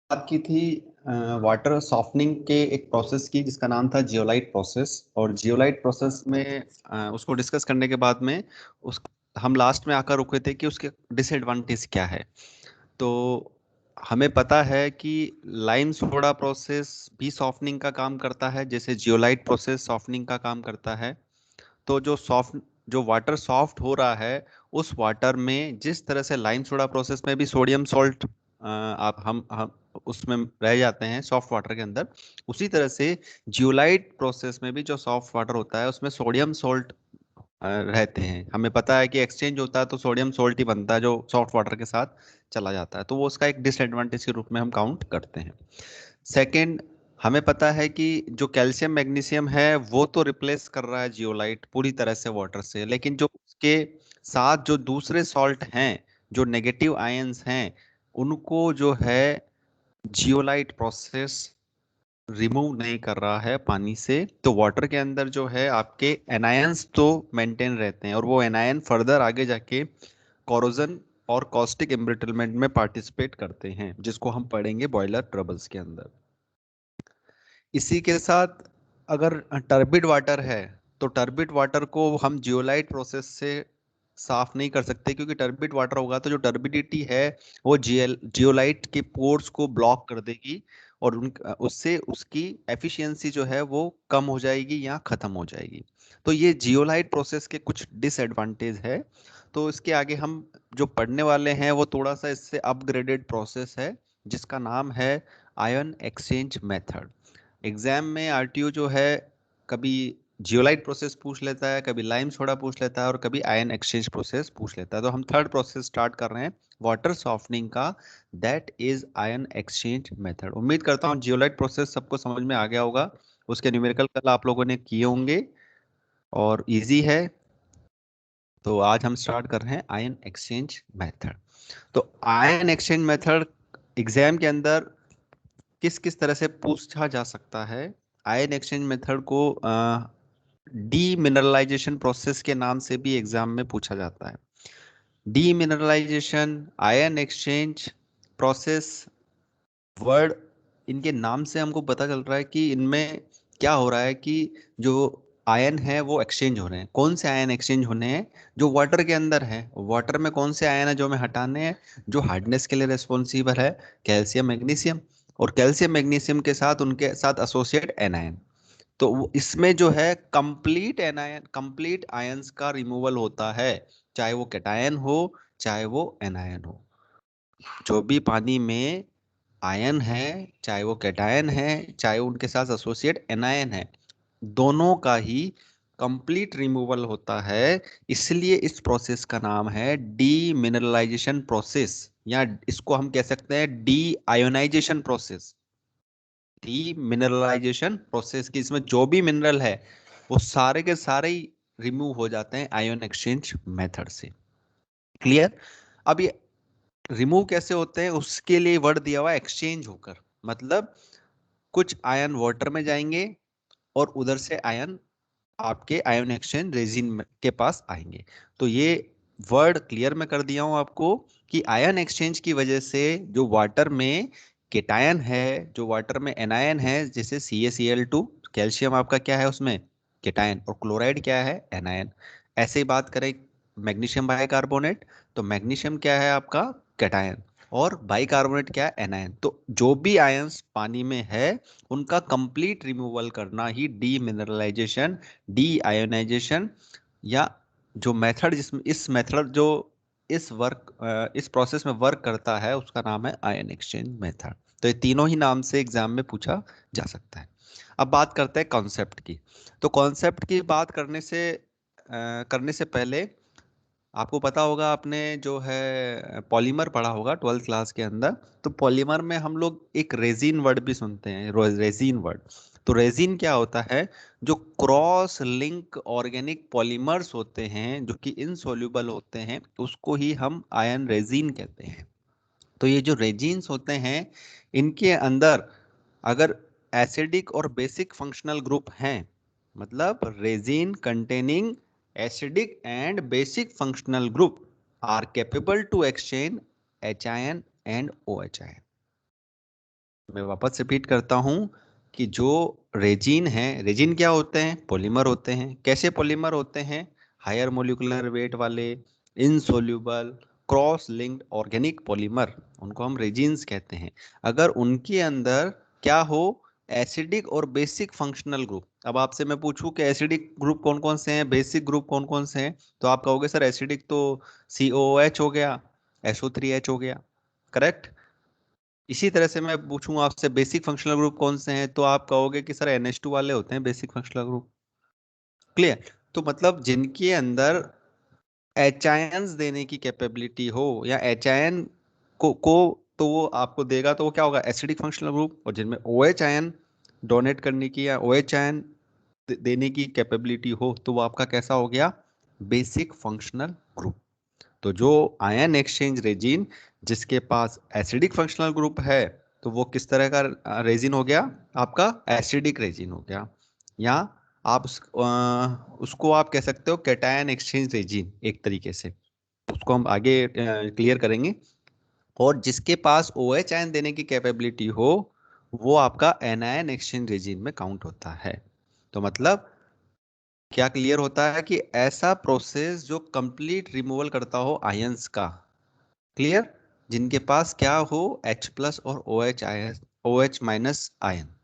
बात की थी वाटर सॉफ्टनिंग के एक प्रोसेस की जिसका नाम था जियोलाइट प्रोसेस। और जियोलाइट प्रोसेस में उसको डिस्कस करने के बाद में उस हम लास्ट में आकर रुके थे कि उसके डिसएडवांटेज क्या है। तो हमें पता है कि लाइम सोडा प्रोसेस भी सॉफ्टनिंग का काम करता है, जैसे जियोलाइट प्रोसेस सॉफ्टनिंग का काम करता है। तो जो वाटर सॉफ्ट हो रहा है उस वाटर में जिस तरह से लाइम सोडा प्रोसेस में भी सोडियम सॉल्ट आप हम उसमें रह जाते हैं सॉफ्ट वाटर के अंदर, उसी तरह से जियोलाइट प्रोसेस में भी जो सॉफ्ट वाटर होता है उसमें सोडियम सॉल्ट रहते हैं। हमें पता है कि एक्सचेंज होता है तो सोडियम सॉल्ट ही बनता है जो सॉफ्ट वाटर के साथ चला जाता है, तो वो उसका एक डिसएडवांटेज के रूप में हम काउंट करते हैं। सेकंड, हमें पता है कि जो कैल्शियम मैग्नीशियम है वो तो रिप्लेस कर रहा है जियोलाइट पूरी तरह से वाटर से, लेकिन जो उसके साथ जो दूसरे सॉल्ट हैं, जो नेगेटिव आयंस हैं, उनको जो है जियोलाइट प्रोसेस रिमूव नहीं कर रहा है पानी से। तो वाटर के अंदर जो है आपके एनायंस तो मेंटेन रहते हैं और वो एनायन फर्दर आगे जाके कोरोजन और कॉस्टिक एम्ब्रिटलमेंट में पार्टिसिपेट करते हैं, जिसको हम पढ़ेंगे बॉयलर ट्रबल्स के अंदर। इसी के साथ अगर टर्बिड वाटर है तो टर्बिड वाटर को हम जियोलाइट प्रोसेस से साफ नहीं कर सकते, क्योंकि टर्बिड वाटर होगा तो जो टर्बिडिटी है वो जियोलाइट के पोर्स को ब्लॉक कर देगी और उससे उसकी एफिशिएंसी जो है वो कम हो जाएगी या खत्म हो जाएगी। तो ये जियोलाइट प्रोसेस के कुछ डिसएडवांटेज है। तो इसके आगे हम जो पढ़ने वाले हैं वो थोड़ा सा इससे अपग्रेडेड प्रोसेस है, जिसका नाम है आयन एक्सचेंज मेथड। एग्जाम में आरटीओ जो है कभी जियोलाइट प्रोसेस पूछ लेता है, कभी लाइम सोडा पूछ लेता है और कभी आयन एक्सचेंज प्रोसेस पूछ लेता है। तो हम थर्ड प्रोसेस स्टार्ट कर रहे हैं वाटर सॉफ्टनिंग का, that is ion exchange method. उम्मीद करता हूँ जियोलाइट प्रोसेस सबको समझ में आ गया होगा, उसके न्यूमेरिकल कल आप लोगों ने किए होंगे और इजी है। तो आज हम स्टार्ट कर रहे हैं आयन एक्सचेंज मेथड। तो आयन एक्सचेंज मेथड एग्जाम के अंदर किस किस तरह से पूछा जा सकता है। आयन एक्सचेंज मेथड को डीमिनरलाइजेशन प्रोसेस के नाम से भी एग्जाम में पूछा जाता है। Demineralisation, ion exchange process, word, इनके नाम से हमको पता चल रहा है कि इनमें क्या हो रहा है कि जो आयन है वो एक्सचेंज हो रहे हैं। कौन से आयन एक्सचेंज होने हैं? जो वाटर के अंदर है, वाटर में कौन से आयन है जो हमें हटाने हैं, जो हार्डनेस के लिए रिस्पॉन्सिबल है, कैल्शियम मैग्नीशियम, और कैल्शियम मैग्नीशियम के साथ उनके साथ एसोसिएट एनायन। तो इसमें जो है कंप्लीट एनायन, कंप्लीट आयंस का रिमूवल होता है, चाहे वो कैटायन हो चाहे वो एनायन हो। जो भी पानी में आयन है, चाहे वो कैटायन है चाहे उनके साथ एसोसिएट एनायन है, दोनों का ही कंप्लीट रिमूवल होता है। इसलिए इस प्रोसेस का नाम है डीमिनरलाइजेशन प्रोसेस, या इसको हम कह सकते हैं deionization process. Demineralization process की इसमें जो भी मिनरल है वो सारे के सारे ही रिमूव हो जाते हैं आयन एक्सचेंज मेथड से। क्लियर? अब ये रिमूव कैसे होते हैं उसके लिए वर्ड दिया हुआ है एक्सचेंज होकर। मतलब कुछ आयन वाटर में जाएंगे और उधर से आयन आपके आयन एक्सचेंज रेजिन के पास आएंगे। तो ये वर्ड क्लियर मैं कर दिया हूं आपको कि आयन एक्सचेंज की वजह से जो वाटर में केटायन है, जो वाटर में एनायन है, जैसे CaCl2, कैल्शियम आपका क्या है उसमें? केटायन। और क्लोराइड क्या है? एनायन। ऐसे ही बात करें मैग्नीशियम बाइकार्बोनेट, तो मैग्नीशियम क्या है आपका? कैटायन। और बाइकार्बोनेट क्या है? एनायन। तो जो भी आयंस पानी में है उनका कंप्लीट रिमूवल करना ही डीमिनरलाइजेशन, डी आयोनाइजेशन, या जो मेथड जिसमें इस मेथड जो इस प्रोसेस में वर्क करता है उसका नाम है आयन एक्सचेंज मेथड। तो ये तीनों ही नाम से एग्जाम में पूछा जा सकता है। अब बात करते हैं कॉन्सेप्ट की। तो कॉन्सेप्ट की बात करने से पहले आपको पता होगा, आपने जो है पॉलीमर पढ़ा होगा 12th क्लास के अंदर। तो पॉलीमर में हम लोग एक रेजिन वर्ड भी सुनते हैं, रेजिन वर्ड। तो रेजिन क्या होता है? जो क्रॉस लिंक ऑर्गेनिक पॉलीमर्स होते हैं जो कि इनसोल्यूबल होते हैं उसको ही हम आयन रेजिन कहते हैं। तो ये जो रेजिन्स होते हैं इनके अंदर अगर एसिडिक और बेसिक फंक्शनल ग्रुप हैं, मतलब resin containing acidic and basic functional group are capable to exchange H ion and OH ion। मैं वापस रिपीट करता हूं कि जो रेजिन है, रेजिन क्या होते हैं? पॉलीमर होते हैं। कैसे पॉलीमर होते हैं? हायर मोलिकुलर वेट वाले, insoluble, cross linked organic polymer, उनको हम रेजिन्स कहते हैं। अगर उनके अंदर क्या हो, एसिडिक और बेसिक फंक्शनल ग्रुप। अब आपसे मैं पूछूं कि एसिडिक ग्रुप कौन कौन से हैं, बेसिक ग्रुप कौन कौन से हैं, तो आप कहोगे सर एसिडिक तो COOH हो गया, SO3H हो गया, करेक्ट। इसी तरह से मैं पूछूं आपसे बेसिक फंक्शनल ग्रुप कौन से हैं, तो आप कहोगे कि सर NH2 वाले होते हैं बेसिक फंक्शनल ग्रुप। क्लियर? तो मतलब जिनके अंदर एच आयंस देने की कैपेबिलिटी हो, या एच आयन को तो वो आपको देगा, तो वो क्या होगा? Acidic functional group. और जिनमें OH आयन डोनेट करने की या OH आयन देने की कैपेबिलिटी हो, तो वो आपका कैसा हो गया? Basic functional group. तो जो आयन एक्सचेंज रेजिन जिसके पास एसिडिक फंक्शनल ग्रुप है, तो वो किस तरह का रेजिन हो गया? आपका एसिडिक रेजिन हो गया। या आप उसको आप कह सकते हो कैटायन एक्सचेंज रेजिन एक तरीके से। उसको हम आगे क्लियर करेंगे। और जिसके पास OH आयन देने की कैपेबिलिटी हो, वो आपका एनायन एक्सचेंज रेजिन में काउंट होता है। तो मतलब क्या क्लियर होता है कि ऐसा प्रोसेस जो कंप्लीट रिमूवल करता हो आयंस का। क्लियर? जिनके पास क्या हो, H+ और OH आयन, OH- आयन।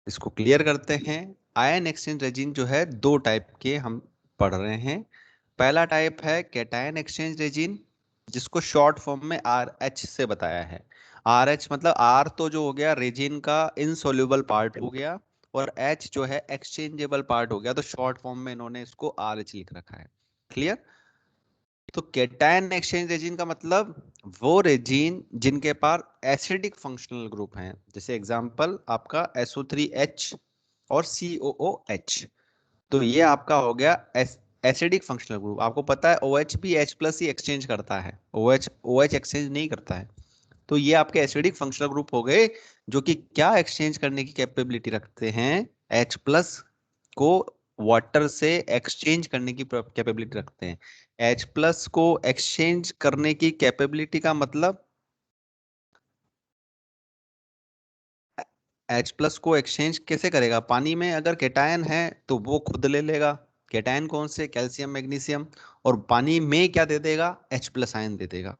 इसको क्लियर करते हैं। आयन एक्सचेंज रेजिन जो है दो टाइप के हम पढ़ रहे हैं। पहला टाइप है कैटायन एक्सचेंज रेजिन, जिसको शॉर्ट फॉर्म में RH से बताया है। RH मतलब R तो जो हो गया रेजिन का इनसोल्यूबल पार्ट हो गया, और H जो है एक्सचेंजेबल पार्ट हो गया, तो शॉर्ट फॉर्म में इन्होंने इसको RH लिख रखा है। क्लियर? तो कैटायन एक्सचेंज रेजिन का मतलब वो रेजिन जिनके पास एसिडिक फंक्शनल ग्रुप हैं। जैसे एग्जांपल आपका SO3H और COOH। तो ये आपका हो गया एसिडिक फंक्शनल ग्रुप। आपको पता है OH भी H+ ही एक्सचेंज करता है, OH एक्सचेंज नहीं करता है। तो ये आपके एसिडिक फंक्शनल ग्रुप हो गए, जो कि क्या एक्सचेंज करने की कैपेबिलिटी रखते हैं? H+ को वाटर से एक्सचेंज करने की कैपेबिलिटी रखते हैं। H+ को एक्सचेंज करने की कैपेबिलिटी का मतलब, H+ को एक्सचेंज कैसे करेगा? पानी में अगर केटायन है तो वो खुद ले लेगा। केटायन कौन से? Calcium magnesium. और पानी में क्या दे देगा? H+ आयन दे देगा।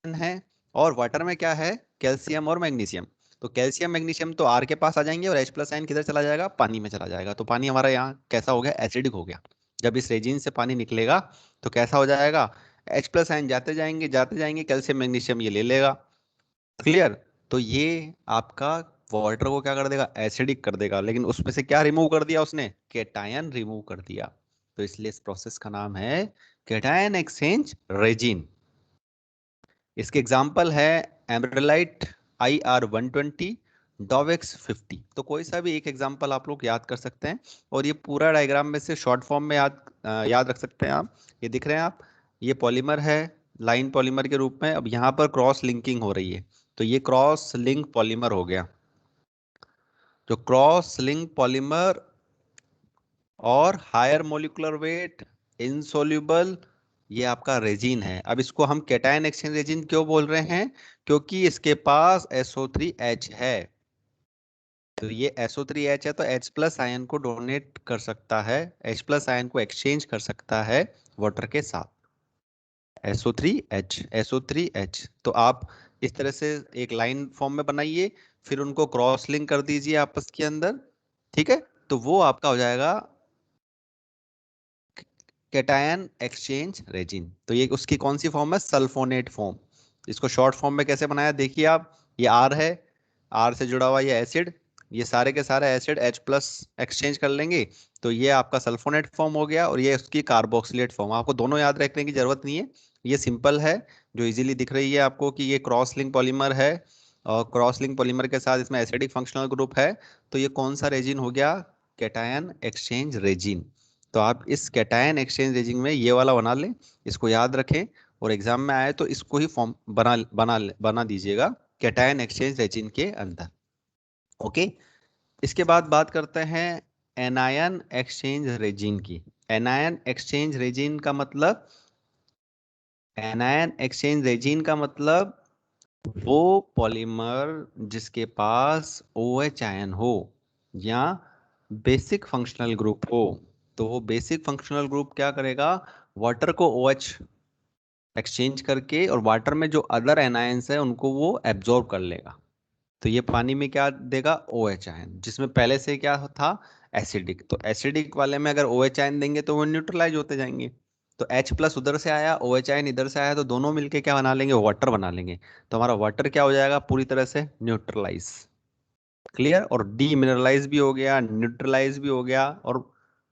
है। और वाटर में क्या है? कैल्शियम और मैग्नीशियम। तो कैल्शियम मैग्नीशियम तो R के पास आ जाएंगे, और H+ आयन किधर चला जाएगा? पानी में चला जाएगा। तो पानी हमारा यहाँ कैसा हो गया? एसिडिक हो गया। जब इस रेजिन से पानी निकलेगा तो कैसा हो जाएगा? H+ आयन जाते जाएंगे, कैल्शियम मैग्नीशियम ये ले लेगा। क्लियर? तो ये आपका वाटर को क्या कर देगा? एसिडिक कर देगा। लेकिन उसमें से क्या रिमूव कर दिया उसने? केटायन रिमूव कर दिया। तो इसलिए इस प्रोसेस का नाम है केटायन एक्सचेंज रेजिन। इसके एग्जाम्पल है एमराइट IR120, डॉवेक्स 50। तो कोई सा भी एक एग्जाम्पल आप लोग याद कर सकते हैं। और ये पूरा डायग्राम में से शॉर्ट फॉर्म में याद रख सकते हैं आप। ये दिख रहे हैं आप, ये पॉलीमर है लाइन पॉलीमर के रूप में। अब यहाँ पर क्रॉस लिंकिंग हो रही है, तो ये क्रॉस लिंक पॉलीमर हो गया। जो क्रॉस लिंक पॉलीमर और हायर मोलिकुलर वेट, इनसोल्यूबल, ये आपका रेजिन है। अब इसको हम कैटायन एक्सचेंज रेजिन क्यों बोल रहे हैं? क्योंकि इसके पास SO3H है। तो ये SO3H है, तो H+ आयन को डोनेट कर सकता है, H+ आयन को एक्सचेंज कर सकता है वाटर के साथ। SO3H। तो आप इस तरह से एक लाइन फॉर्म में बनाइए, फिर उनको क्रॉस लिंक कर दीजिए आपस के अंदर। ठीक है? तो वो आपका हो जाएगा कैटायन एक्सचेंज रेजिन। तो ये उसकी कौन सी फॉर्म है? Sulfonate form. इसको शॉर्ट फॉर्म में कैसे बनाया देखिए आप। ये R है, R से जुड़ा हुआ ये एसिड, ये सारे के सारे एसिड H+ एक्सचेंज कर लेंगे, तो ये आपका सल्फोनेट फॉर्म हो गया। और ये उसकी कार्बोक्सिलेट फॉर्म। आपको दोनों याद रखने की जरूरत नहीं है, ये सिंपल है। जो इजीली दिख रही है आपको कि ये क्रॉस लिंक पॉलीमर है, और क्रॉस लिंक पॉलीमर के साथ इसमें एसिडिक फंक्शनल ग्रुप है। तो ये कौन सा रेजिन हो गया? Cation exchange resin. तो आप इस कैटायन एक्सचेंज रेजिंग में ये वाला बना लें, इसको याद रखें, और एग्जाम में आए तो इसको ही फॉर्म बना दीजिएगा कैटायन एक्सचेंज रेजिन के अंदर। ओके। इसके बाद बात करते हैं एनायन एक्सचेंज रेजिन की। एनायन एक्सचेंज रेजिन का मतलब एनायन एक्सचेंज रेजिन का मतलब वो पॉलीमर जिसके पास OH आयन हो या बेसिक फंक्शनल ग्रुप हो। तो वो बेसिक फंक्शनल ग्रुप क्या करेगा, वाटर को OH एक्सचेंज करके और वाटर में जो अदर एनायंस है उनको वो एब्जॉर्ब कर लेगा। तो ये पानी में क्या देगा, OH आयन, जिसमें पहले से क्या था, एसिडिक। तो एसिडिक वाले में अगर OH आयन देंगे तो वो न्यूट्रलाइज होते जाएंगे। तो H+ उधर से आया, OH आयन इधर से आया, तो दोनों मिलके क्या बना लेंगे, वाटर बना लेंगे। तो हमारा वाटर क्या हो जाएगा, पूरी तरह से न्यूट्रलाइज। क्लियर। और डीमिनरलाइज भी हो गया, न्यूट्रलाइज भी हो गया, और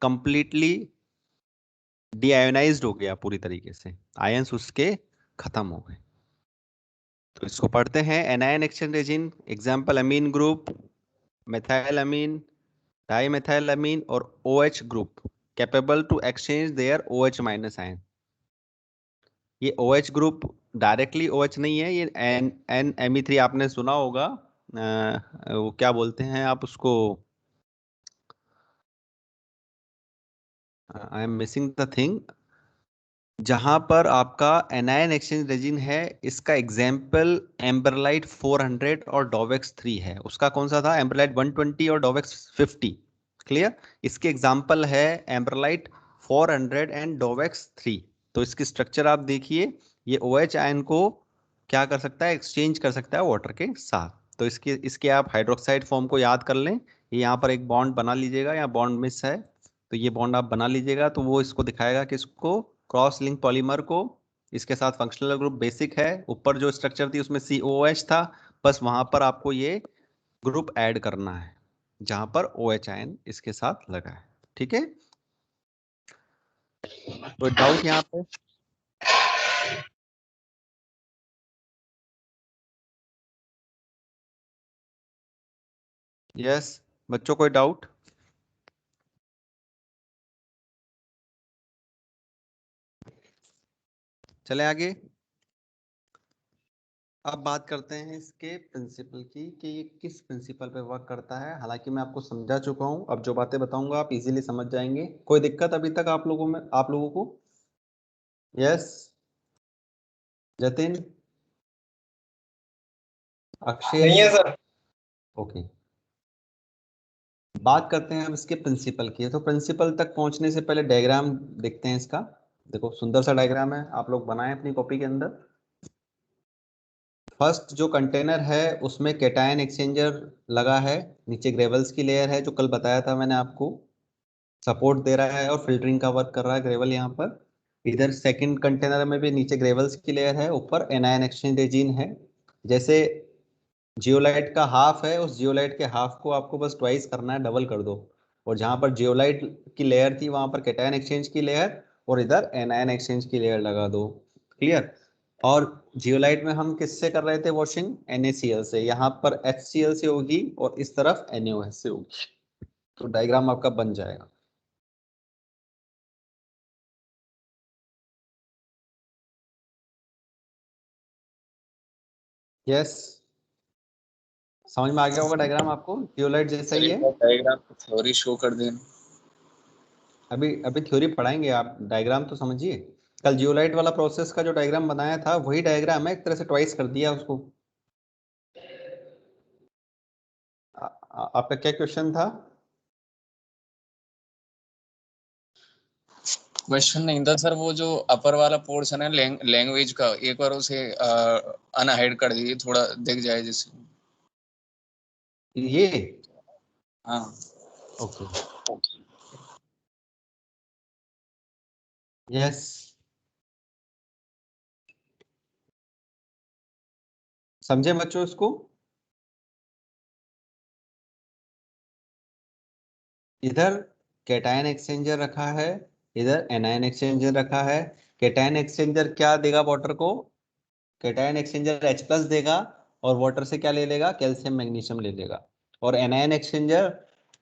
कंप्लीटली डीआयोनाइज्ड हो गया पूरी तरीके से, आयंस उसके खत्म हो गए। तो इसको पढ़ते हैं, एनायन एक्सचेंज रेजिन एग्जाम्पल अमीन ग्रुप, methyl amine, dimethylamine और OH group capable to exchange their OH minus ion। ये OH ग्रुप डायरेक्टली OH नहीं है, ये NMe3 आपने सुना होगा। वो क्या बोलते हैं आप उसको, I am missing the thing. जहां पर आपका एनायन एक्सचेंज रेजिन है, इसका एग्जाम्पल एम्बरलाइट 400 और डोवेक्स 3 है। उसका कौन सा था, एम्बरलाइट 120 और डोवेक्स 50। क्लियर। इसके एग्जाम्पल है एम्बरलाइट 400 एंड डोवेक्स 3। तो इसकी स्ट्रक्चर आप देखिए, ये OH आयन को क्या कर सकता है, एक्सचेंज कर सकता है वाटर के साथ। तो इसके इसके आप हाइड्रोक्साइड फॉर्म को याद कर लें। ये यहाँ पर एक बॉन्ड बना लीजिएगा, या बॉन्ड मिस है तो ये बॉन्ड आप बना लीजिएगा। तो वो इसको दिखाएगा कि इसको क्रॉस लिंक पॉलीमर को, इसके साथ फंक्शनल ग्रुप बेसिक है, ऊपर जो स्ट्रक्चर थी उसमें COOH था, बस वहां पर आपको ये ग्रुप ऐड करना है जहां पर OH आयन इसके साथ लगा है। ठीक है, कोई डाउट यहाँ पे? यस बच्चों, कोई डाउट? चले आगे। अब बात करते हैं इसके प्रिंसिपल की, कि ये किस प्रिंसिपल पे वर्क करता है। हालांकि मैं आपको समझा चुका हूँ, अब जो बातें बताऊंगा आप इजीली समझ जाएंगे। कोई दिक्कत अभी तक आप लोगों को? यस, जतिन, अक्षय? नहीं है सर। ओके, बात करते हैं अब इसके प्रिंसिपल की। तो प्रिंसिपल तक पहुंचने से पहले डायग्राम देखते हैं इसका। देखो सुंदर सा डायग्राम है, आप लोग बनाएं अपनी कॉपी के अंदर। फर्स्ट जो कंटेनर है उसमें कैटायन एक्सचेंजर लगा है, नीचे ग्रेवल्स की लेयर है जो कल बताया था मैंने आपको, सपोर्ट दे रहा है और फिल्टरिंग का वर्क कर रहा है ग्रेवल यहाँ पर। इधर सेकंड कंटेनर में भी नीचे ग्रेवल्स की लेयर है, ऊपर एनायन एक्सचेंज रेजिन है। जैसे जियोलाइट का हाफ है, उस जियोलाइट के हाफ को आपको बस ट्वाइस करना है, डबल कर दो। और जहां पर जियोलाइट की लेयर थी वहां पर कैटायन एक्सचेंज की लेयर, और इधर एनायन एक्सचेंज की लेयर लगा दो। क्लियर। और जियोलाइट में हम किससे कर रहे थे वॉशिंग, NaCl से। यहाँ पर HCl से होगी और इस तरफ NaOH से होगी। तो डायग्राम आपका बन जाएगा। यस, समझ में आ गया होगा डायग्राम आपको, जियोलाइट जैसा सर ही एक है। बार डायग्राम थ्योरी शो कर दें। अभी अभी थ्योरी पढ़ाएंगे, आप डायग्राम तो समझिए। कल जियोलाइट वाला प्रोसेस का जो डायग्राम बनाया था वही डायग्राम है, एक तरह से ट्वाइस कर दिया उसको। आपका क्या क्वेश्चन था? क्वेश्चन नहीं था सर, वो जो अपर वाला पोर्शन है लैंग्वेज का, एक बार उसे अनहाइड कर दीजिए, थोड़ा दिख जाए जिससे। ये हाँ। ओके, यस, समझे बच्चों इसको? इधर कैटायन एक्सचेंजर रखा है, इधर एनायन एक्सचेंजर रखा है। कैटायन एक्सचेंजर क्या देगा वाटर को, कैटायन एक्सचेंजर H+ देगा, और वाटर से क्या ले लेगा, कैल्शियम मैग्नीशियम ले लेगा। और एनायन एक्सचेंजर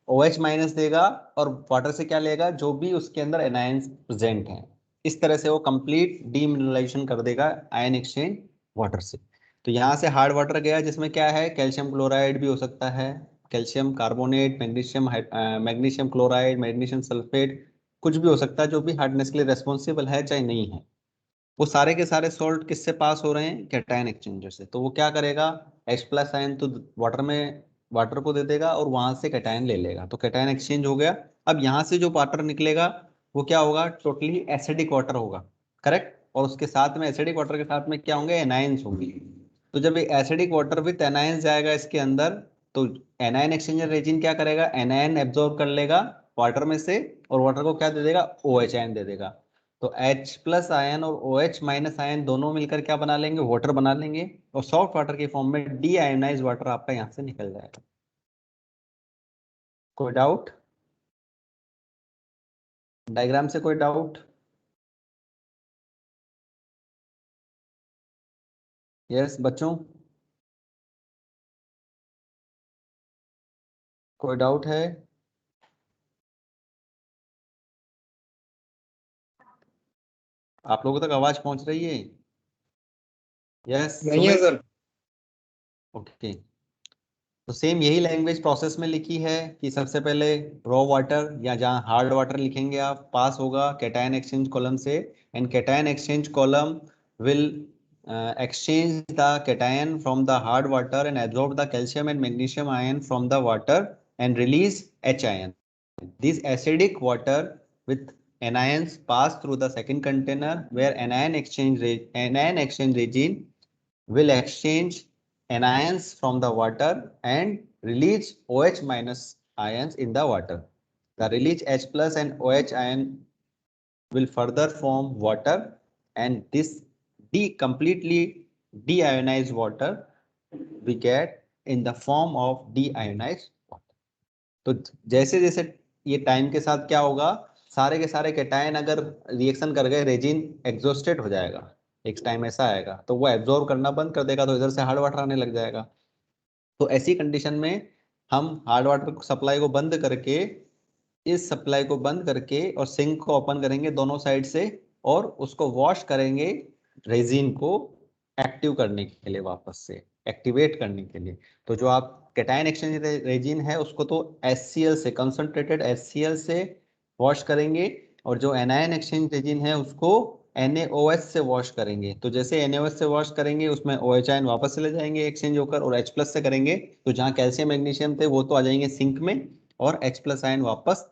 OH- देगा, और वाटर से क्या लेगा, जो भी उसके अंदर एनायंस प्रेजेंट हैं। इस तरह से वो कंप्लीट डीमिनरलाइजेशन कर देगा आयन एक्सचेंज वाटर से। तो यहाँ से हार्ड वाटर गया जिसमें क्या है, कैल्शियम क्लोराइड भी हो सकता है, calcium carbonate, magnesium chloride, magnesium sulphate, कुछ भी हो सकता है जो भी हार्डनेस के लिए रेस्पॉन्सिबल है चाहे नहीं है। वो सारे के सारे सॉल्ट किससे पास हो रहे हैं, कैटायन एक्सचेंजर से। तो वो क्या करेगा, H प्लस आयन तो वाटर में वाटर को दे देगा और वहां से कैटायन ले लेगा, तो कैटायन एक्सचेंज हो गया। अब यहाँ से जो वाटर निकलेगा वो क्या होगा, टोटली एसिडिक वाटर होगा, करेक्ट। और उसके साथ में एसिडिक वाटर के साथ में क्या होंगे, एनायंस होंगे। तो जब एसिडिक वाटर विथ एनायंस जाएगा इसके अंदर, तो एनायन एक्सचेंजर रेजिन क्या करेगा, एनायन एब्जॉर्ब कर लेगा वाटर में से और वाटर को क्या दे देगा, OH आयन दे देगा। तो H प्लस आयन और OH माइनस आयन दोनों मिलकर क्या बना लेंगे, वाटर बना लेंगे, और सॉफ्ट वाटर के फॉर्म में डी आयोनाइज वाटर आपका यहां से निकल जाएगा। कोई डाउट, डायग्राम से कोई डाउट? यस बच्चों, कोई डाउट है? आप लोगों तक आवाज पहुंच रही है? यस नहीं है सुमित, सर। ओके। तो सेम यही लैंग्वेज प्रोसेस में लिखी है कि सबसे पहले रॉ वाटर या जहाँ हार्ड वाटर लिखेंगे आप, पास होगा कैटायन एक्सचेंज कॉलम से, and cation exchange column will exchange the cation from the hard water and absorb the calcium and magnesium ion from the water and release H ion. This acidic water with anions pass through the second container where anion exchange reagent will exchange anions from the water and release OH minus ions in the water. The released H plus and OH ion will further form water, and this completely deionized water we get in the form of deionized water. तो जैसे जैसे ये time के साथ क्या होगा, सारे के सारे कैटायन अगर रिएक्शन कर गए, रेजिन एग्जॉस्टेड हो जाएगा। एक टाइम ऐसा आएगा तो वो एब्जॉर्ब करना बंद कर देगा, तो इधर से हार्ड वाटर आने लग जाएगा। तो ऐसी कंडीशन में हम हार्ड वाटर सप्लाई को बंद करके, इस सप्लाई को बंद करके और सिंक को ओपन करेंगे दोनों साइड से, और उसको वॉश करेंगे रेजिन को एक्टिव करने के लिए, वापस से एक्टिवेट करने के लिए। तो जो आप कैटायन एक्सचेंज रेजिन है उसको तो HCl से, कंसंट्रेटेड HCl से वॉश करेंगे, और जो एनायन एक्सचेंज रेजिन है उसको NaOH से वॉश करेंगे। तो जैसे NaOH से वॉश करेंगे उसमें OH आयन वापस चले जाएंगे एक्सचेंज होकर, और H प्लस से करेंगे तो जहाँ कैल्शियम मैग्नीशियम थे वो तो आ जाएंगे सिंक में, और H प्लस आयन वापस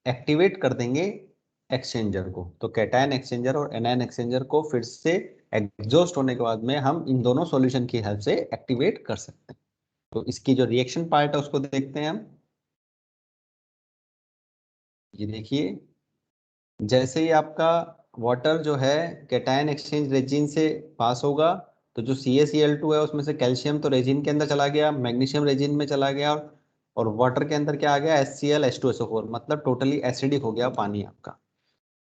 एक्टिवेट कर देंगे एक्सचेंजर को। तो कैटायन एक्सचेंजर और एनायन एक्सचेंजर को फिर से एग्जॉस्ट होने के बाद में हम इन दोनों सॉल्यूशन की हेल्प से एक्टिवेट कर सकते हैं। तो इसकी जो रिएक्शन पार्ट है उसको देखते हैं हम। ये देखिए, जैसे ही आपका वाटर जो है कैटायन एक्सचेंज रेजिन से पास होगा, तो जो CaCl2 है उसमें से कैल्शियम तो रेजिन के अंदर चला गया, मैग्नीशियम रेजिन में चला गया, और वाटर के अंदर क्या आ गया, HCl H2SO4, मतलब टोटली एसिडिक हो गया पानी आपका।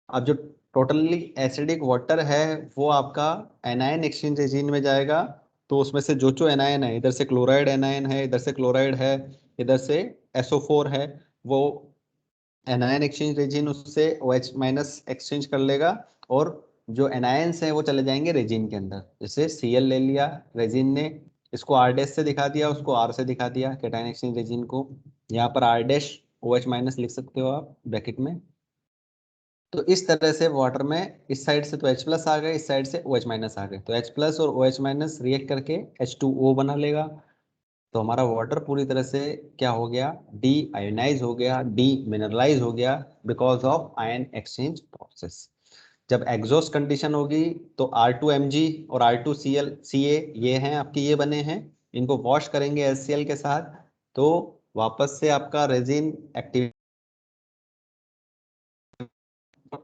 अब जो टोटली एसिडिक वाटर है वो आपका एनायन एक्सचेंज रेजिन में जाएगा, तो उसमें से जो एनायन है, इधर से क्लोराइड एनायन है, इधर से क्लोराइड है, इधर से SO4 है, वो एनायन एक्सचेंज रेजिन उससे OH माइनस एक्सचेंज कर लेगा, और जो एनायंस हैं वो चले जाएंगे रेजिन के अंदर। जैसे Cl ले लिया रेजिन ने, इसको R डैश से दिखा दिया, उसको R से दिखा दिया कैटायन एक्सचेंज रेजिन को। यहाँ पर R डैश OH माइनस लिख सकते हो आप ब्रैकेट में। तो इस तरह से वाटर में इस साइड से तो H प्लस आ गए, इस साइड से OH माइनस आ गए, तो H प्लस और OH माइनस रिएक्ट करके H2O बना लेगा। तो हमारा वाटर पूरी तरह से क्या हो गया, डी आयोनाइज हो गया, डी मिनरलाइज हो गया, because of ion exchange process. जब एग्जॉस्ट कंडीशन होगी तो R2Mg और R2Cl ये हैं आपके, ये बने हैं, इनको वॉश करेंगे HCl के साथ, तो वापस से आपका रेजिन एक्टिव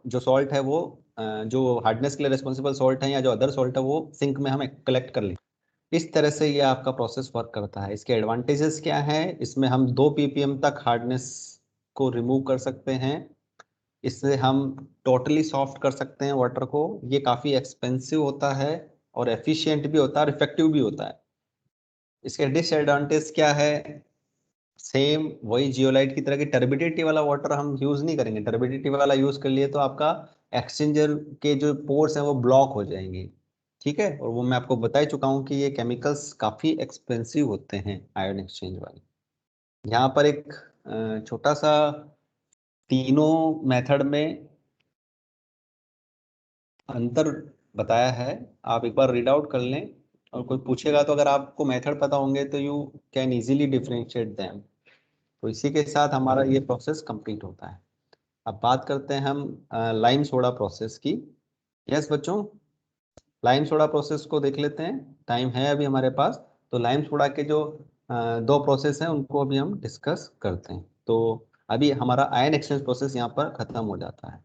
जो सॉल्ट है वो जो हार्डनेस के लिए रिस्पॉन्सिबल सॉल्ट है या जो अदर सॉल्ट है वो सिंक में हम कलेक्ट कर लें। इस तरह से ये आपका प्रोसेस वर्क करता है। इसके एडवांटेजेस क्या है, इसमें हम 2 ppm तक हार्डनेस को रिमूव कर सकते हैं, इससे हम टोटली सॉफ्ट कर सकते हैं वाटर को। ये काफ़ी एक्सपेंसिव होता है और एफिशिएंट भी होता है और इफेक्टिव भी होता है। इसके डिसएडवांटेज क्या है, सेम वही जियोलाइट की तरह की टर्बिडिटी वाला वाटर हम यूज नहीं करेंगे। टर्बिडिटी वाला यूज कर लिए तो आपका एक्सचेंजर के जो पोर्स हैं वो ब्लॉक हो जाएंगे, ठीक है, और वो मैं आपको बता ही चुका हूँ कि ये केमिकल्स काफी एक्सपेंसिव होते हैं आयन एक्सचेंज वाले। यहाँ पर एक छोटा सा तीनों मेथड में अंतर बताया है, आप एक बार रीड आउट कर लें, और कोई पूछेगा तो अगर आपको मेथड पता होंगे तो you can easily differentiate them. तो इसी के साथ हमारा ये प्रोसेस कंप्लीट होता है। अब बात करते हैं हम लाइम सोडा प्रोसेस की। यस बच्चों, लाइम सोडा प्रोसेस को देख लेते हैं, टाइम है अभी हमारे पास। तो लाइम सोडा के जो दो प्रोसेस हैं उनको अभी हम डिस्कस करते हैं। तो अभी हमारा आयन एक्सचेंज प्रोसेस यहाँ पर खत्म हो जाता है।